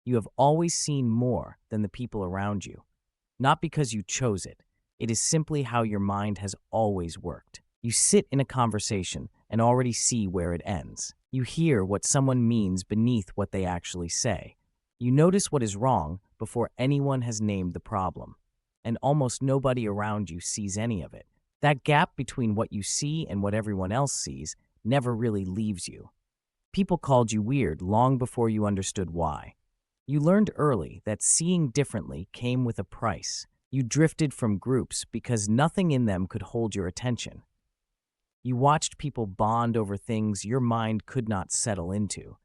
You have always seen more than the people around you. Not because you chose it, it is simply how your mind has always worked. You sit in a conversation and already see where it ends. You hear what someone means beneath what they actually say. You notice what is wrong before anyone has named the problem, and almost nobody around you sees any of it. That gap between what you see and what everyone else sees never really leaves you. People called you weird long before you understood why. You learned early that seeing differently came with a price. You drifted from groups because nothing in them could hold your attention. You watched people bond over things your mind could not settle into.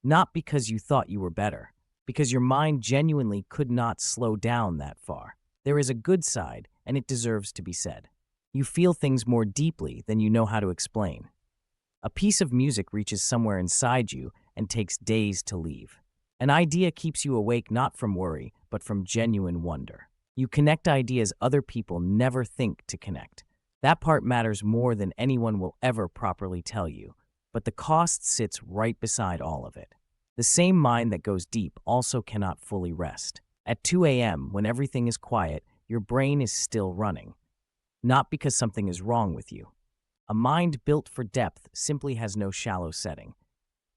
Not because you thought you were better, because your mind genuinely could not slow down that far. There is a good side, and it deserves to be said. You feel things more deeply than you know how to explain. A piece of music reaches somewhere inside you and takes days to leave. An idea keeps you awake not from worry, but from genuine wonder. You connect ideas other people never think to connect. That part matters more than anyone will ever properly tell you, but the cost sits right beside all of it. The same mind that goes deep also cannot fully rest. At 2 a.m., when everything is quiet, your brain is still running. Not because something is wrong with you. A mind built for depth simply has no shallow setting.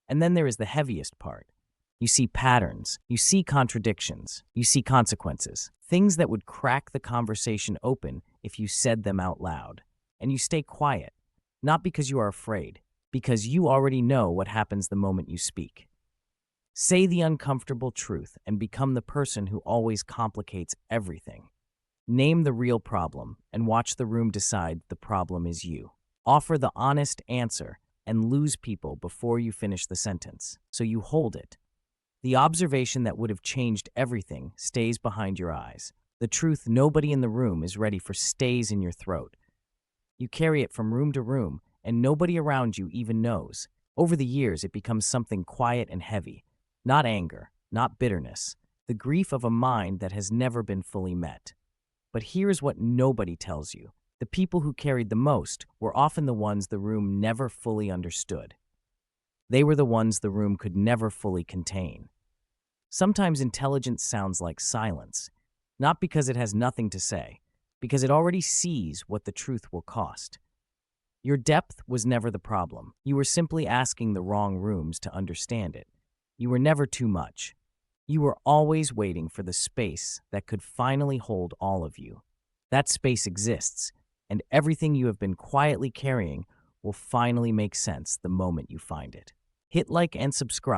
And then there is the heaviest part. You see patterns, you see contradictions, you see consequences, things that would crack the conversation open if you said them out loud. And you stay quiet, not because you are afraid, because you already know what happens the moment you speak. Say the uncomfortable truth and become the person who always complicates everything. Name the real problem and watch the room decide the problem is you. Offer the honest answer and lose people before you finish the sentence, so you hold it. The observation that would have changed everything stays behind your eyes. The truth nobody in the room is ready for stays in your throat. You carry it from room to room, and nobody around you even knows. Over the years, it becomes something quiet and heavy. Not anger, not bitterness, the grief of a mind that has never been fully met. But here's what nobody tells you. The people who carried the most were often the ones the room never fully understood. They were the ones the room could never fully contain. Sometimes intelligence sounds like silence, not because it has nothing to say, because it already sees what the truth will cost. Your depth was never the problem. You were simply asking the wrong rooms to understand it. You were never too much. You were always waiting for the space that could finally hold all of you. That space exists, and everything you have been quietly carrying will finally make sense the moment you find it. Hit like and subscribe.